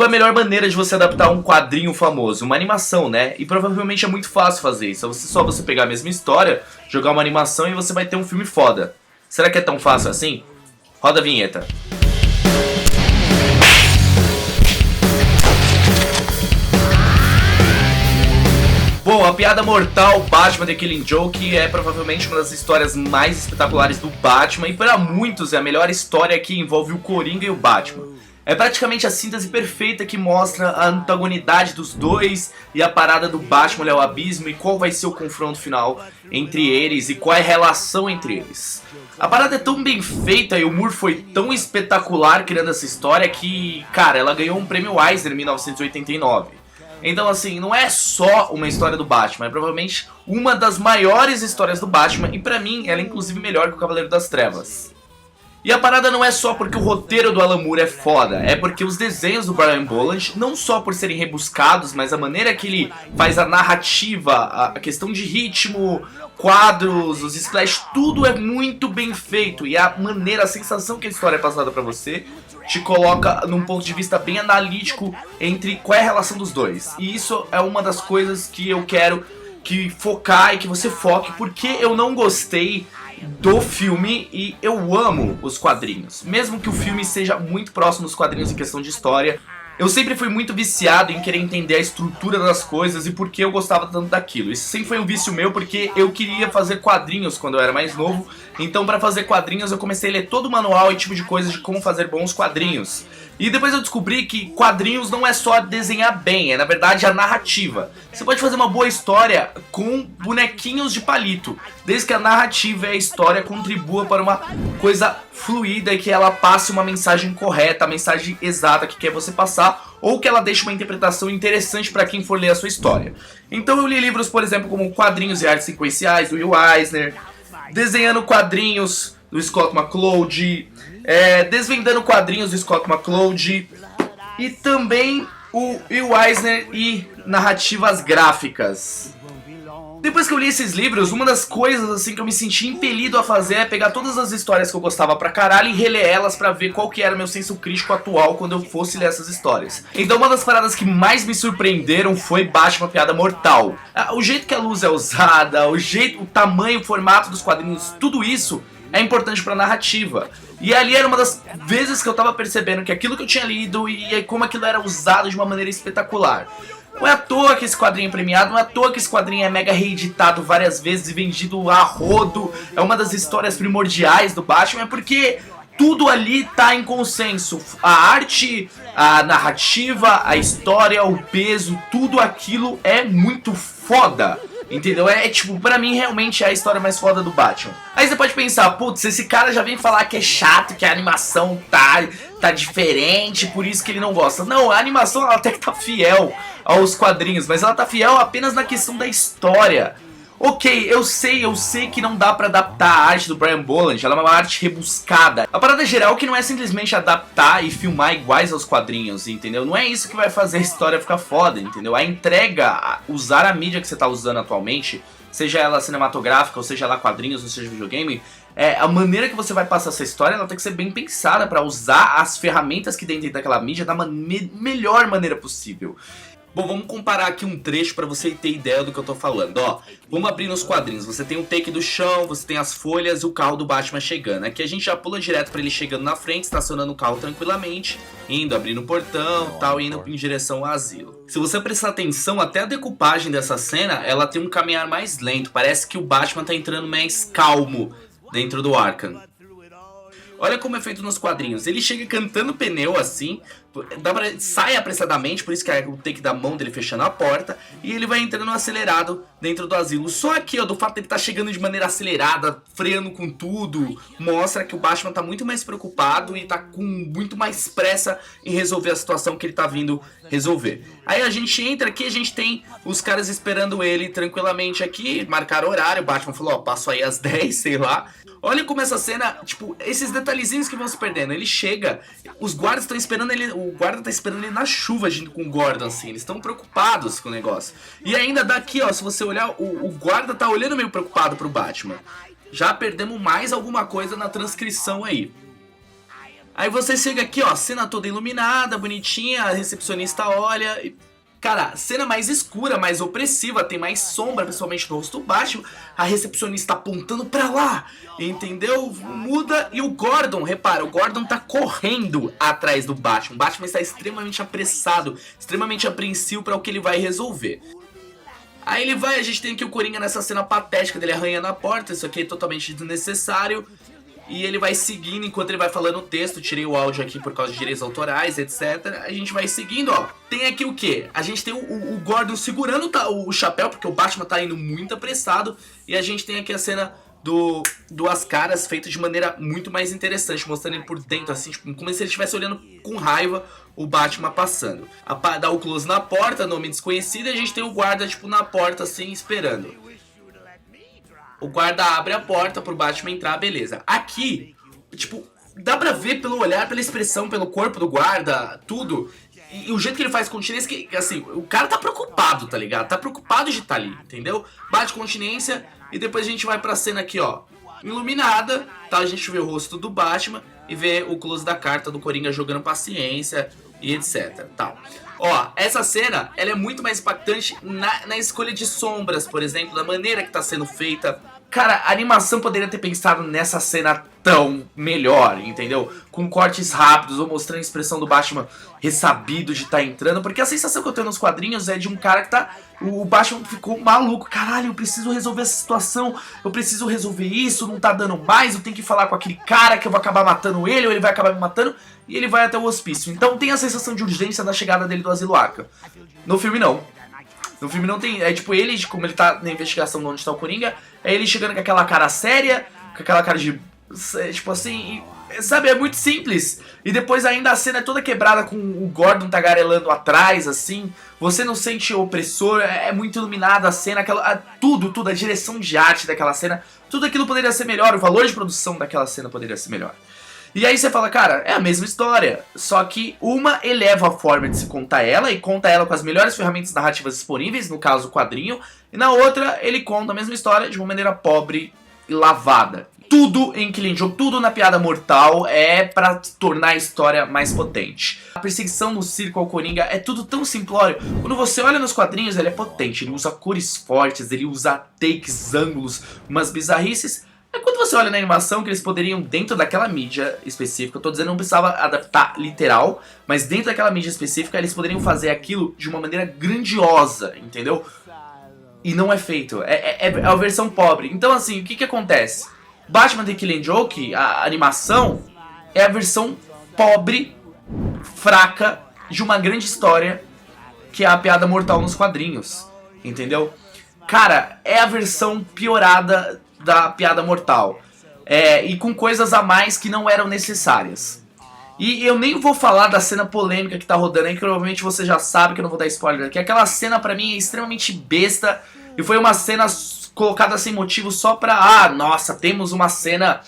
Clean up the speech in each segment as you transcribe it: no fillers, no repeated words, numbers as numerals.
Qual é a melhor maneira de você adaptar um quadrinho famoso? Uma animação, né? E provavelmente é muito fácil fazer isso. É só você pegar a mesma história, jogar uma animação e você vai ter um filme foda. Será que é tão fácil assim? Roda a vinheta. Bom, a piada mortal Batman The Killing Joke é provavelmente uma das histórias mais espetaculares do Batman e para muitos é a melhor história que envolve o Coringa e o Batman. É praticamente a síntese perfeita que mostra a antagonidade dos dois e a parada do Batman olhar o abismo e qual vai ser o confronto final entre eles e qual é a relação entre eles. A parada é tão bem feita e o Moore foi tão espetacular criando essa história que, cara, ela ganhou um prêmio Eisner em 1989. Então assim, não é só uma história do Batman, é provavelmente uma das maiores histórias do Batman e pra mim ela é inclusive melhor que o Cavaleiro das Trevas. E a parada não é só porque o roteiro do Alan Moore é foda, é porque os desenhos do Brian Bolland, não só por serem rebuscados, mas a maneira que ele faz a narrativa, a questão de ritmo, quadros, os splash, tudo é muito bem feito. E a maneira, a sensação que a história é passada pra você, te coloca num ponto de vista bem analítico entre qual é a relação dos dois. E isso é uma das coisas que eu quero que focar e que você foque, porque eu não gostei do filme e eu amo os quadrinhos. Mesmo que o filme seja muito próximo dos quadrinhos em questão de história, eu sempre fui muito viciado em querer entender a estrutura das coisas e por que eu gostava tanto daquilo. Isso sempre foi um vício meu porque eu queria fazer quadrinhos quando eu era mais novo. Então para fazer quadrinhos eu comecei a ler todo o manual e tipo de coisas de como fazer bons quadrinhos. E depois eu descobri que quadrinhos não é só desenhar bem, é na verdade a narrativa. Você pode fazer uma boa história com bonequinhos de palito, desde que a narrativa e a história contribua para uma coisa fluida e que ela passe uma mensagem correta, a mensagem exata que quer você passar, ou que ela deixe uma interpretação interessante para quem for ler a sua história. Então eu li livros, por exemplo, como Quadrinhos e Artes Sequenciais, do Will Eisner, Desenhando Quadrinhos, do Scott McCloud, Desvendando Quadrinhos, do Scott McCloud, e também o Will Eisner e Narrativas Gráficas. Depois que eu li esses livros, uma das coisas assim que eu me senti impelido a fazer é pegar todas as histórias que eu gostava pra caralho e reler elas pra ver qual que era o meu senso crítico atual quando eu fosse ler essas histórias. Então uma das paradas que mais me surpreenderam foi Batman Piada Mortal. O jeito que a luz é usada, o tamanho, o formato dos quadrinhos, tudo isso é importante pra narrativa. E ali era uma das vezes que eu tava percebendo que aquilo que eu tinha lido e como aquilo era usado de uma maneira espetacular. Não é à toa que esse quadrinho é premiado, não é à toa que esse quadrinho é mega reeditado várias vezes e vendido a rodo. É uma das histórias primordiais do Batman, é porque tudo ali tá em consenso. A arte, a narrativa, a história, o peso, tudo aquilo é muito foda. Entendeu? Tipo, pra mim realmente é a história mais foda do Batman. Aí você pode pensar, putz, esse cara já vem falar que é chato, que a animação tá diferente, por isso que ele não gosta. Não, a animação ela até que tá fiel aos quadrinhos, mas ela tá fiel apenas na questão da história. Ok, eu sei que não dá pra adaptar a arte do Brian Bolland, ela é uma arte rebuscada. A parada geral é que não é simplesmente adaptar e filmar iguais aos quadrinhos, entendeu? Não é isso que vai fazer a história ficar foda, entendeu? A entrega, usar a mídia que você tá usando atualmente, seja ela cinematográfica, ou seja ela quadrinhos, ou seja videogame, a maneira que você vai passar essa história, ela tem que ser bem pensada pra usar as ferramentas que tem dentro daquela mídia da melhor maneira possível. Bom, vamos comparar aqui um trecho pra você ter ideia do que eu tô falando, ó. Vamos abrir nos quadrinhos, você tem o take do chão, você tem as folhas e o carro do Batman chegando. Aqui a gente já pula direto pra ele chegando na frente, estacionando o carro tranquilamente, indo, abrindo o portão, tal, e indo em direção ao asilo. Se você prestar atenção, até a decupagem dessa cena, ela tem um caminhar mais lento, parece que o Batman tá entrando mais calmo dentro do Arkham. Olha como é feito nos quadrinhos. Ele chega cantando pneu assim, sai apressadamente, por isso que é o take da mão dele fechando a porta, e ele vai entrando acelerado dentro do asilo. Só aqui, ó, do fato dele estar chegando de maneira acelerada, freando com tudo, mostra que o Batman tá muito mais preocupado e tá com muito mais pressa em resolver a situação que ele tá vindo resolver. Aí a gente entra aqui, a gente tem os caras esperando ele tranquilamente aqui, marcaram horário, o Batman falou, ó, passo aí às 10, sei lá. Olha como essa cena, tipo, esses detalhezinhos que vão se perdendo. Ele chega, os guardas estão esperando ele, o guarda tá esperando ele na chuva junto com o Gordon, assim. Eles estão preocupados com o negócio. E ainda daqui, ó, se você olhar, o guarda tá olhando meio preocupado pro Batman. Já perdemos mais alguma coisa na transcrição aí. Aí você chega aqui, ó, cena toda iluminada, bonitinha, a recepcionista olha e... Cara, cena mais escura, mais opressiva, tem mais sombra, principalmente no rosto do Batman. A recepcionista apontando pra lá, entendeu? Muda e o Gordon, repara, o Gordon tá correndo atrás do Batman. O Batman está extremamente apressado, extremamente apreensivo pra o que ele vai resolver. Aí ele vai, a gente tem aqui o Coringa nessa cena patética dele arranhando a porta, isso aqui é totalmente desnecessário. E ele vai seguindo enquanto ele vai falando o texto. Tirei o áudio aqui por causa de direitos autorais, etc. A gente vai seguindo, ó. Tem aqui o quê? A gente tem o Gordon segurando o chapéu, porque o Batman tá indo muito apressado. E a gente tem aqui a cena duas caras feita de maneira muito mais interessante, mostrando ele por dentro, assim, tipo, como se ele estivesse olhando com raiva o Batman passando. Dá o close na porta, nome desconhecido, e a gente tem o guarda, tipo, na porta, assim, esperando. O guarda abre a porta pro Batman entrar, beleza. Aqui, tipo, dá pra ver pelo olhar, pela expressão, pelo corpo do guarda, tudo. E o jeito que ele faz continência, que assim, o cara tá preocupado, tá ligado? Tá preocupado de estar ali, entendeu? Bate continência e depois a gente vai pra cena aqui, ó, iluminada, tá? A gente vê o rosto do Batman e vê o close da carta do Coringa jogando paciência e etc, tal. Ó, essa cena, ela é muito mais impactante na escolha de sombras, por exemplo, da maneira que tá sendo feita. Cara, a animação poderia ter pensado nessa cena tão melhor, entendeu? Com cortes rápidos, ou mostrando a expressão do Batman ressabido de estar entrando. Porque a sensação que eu tenho nos quadrinhos é de um cara que tá... O Batman ficou maluco. Caralho, eu preciso resolver essa situação. Eu preciso resolver isso, não tá dando mais. Eu tenho que falar com aquele cara que eu vou acabar matando ele, ou ele vai acabar me matando. E ele vai até o hospício. Então tem a sensação de urgência da chegada dele do Asilo Arkham. No filme não. No filme não tem... É tipo ele, como ele tá na investigação de onde tá o Coringa, é ele chegando com aquela cara séria, com aquela cara de... Tipo assim... Sabe, é muito simples. E depois ainda a cena é toda quebrada com o Gordon tagarelando atrás, assim. Você não sente opressor, é muito iluminada a cena, tudo, a direção de arte daquela cena. Tudo aquilo poderia ser melhor, o valor de produção daquela cena poderia ser melhor. E aí você fala, cara, é a mesma história, só que uma eleva a forma de se contar ela, e conta ela com as melhores ferramentas narrativas disponíveis, no caso o quadrinho, e na outra ele conta a mesma história de uma maneira pobre e lavada. Tudo em Killing Joke, tudo na Piada Mortal é pra tornar a história mais potente. A perseguição no circo ao Coringa é tudo tão simplório. Quando você olha nos quadrinhos, ele é potente, ele usa cores fortes, ele usa takes, ângulos, umas bizarrices. É quando você olha na animação que eles poderiam, dentro daquela mídia específica, eu tô dizendo não precisava adaptar literal, mas dentro daquela mídia específica eles poderiam fazer aquilo de uma maneira grandiosa, entendeu? E não é feito, é a versão pobre. Então assim, o que acontece? Batman The Killing Joke, a animação, é a versão pobre, fraca, de uma grande história, que é a Piada Mortal nos quadrinhos, entendeu? Cara, é a versão piorada da Piada Mortal, e com coisas a mais que não eram necessárias. E eu nem vou falar da cena polêmica que tá rodando aí, que provavelmente você já sabe, que eu não vou dar spoiler aqui. Aquela cena pra mim é extremamente besta, e foi uma cena colocada sem motivo só pra... nossa, temos uma cena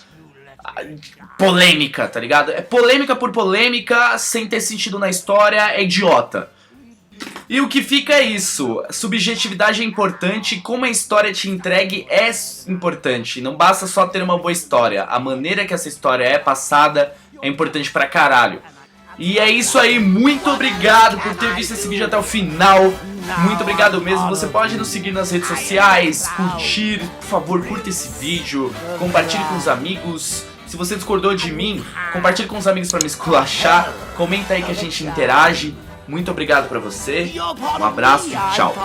polêmica, tá ligado? É polêmica por polêmica, sem ter sentido na história, é idiota. E o que fica é isso, subjetividade é importante, como a história te entregue é importante, não basta só ter uma boa história, a maneira que essa história é passada é importante pra caralho. E é isso aí, muito obrigado por ter visto esse vídeo até o final, muito obrigado mesmo. Você pode nos seguir nas redes sociais, curtir, por favor, curta esse vídeo, compartilhe com os amigos. Se você discordou de mim, compartilhe com os amigos pra me esculachar, comenta aí que a gente interage. Muito obrigado pra você, um abraço e tchau.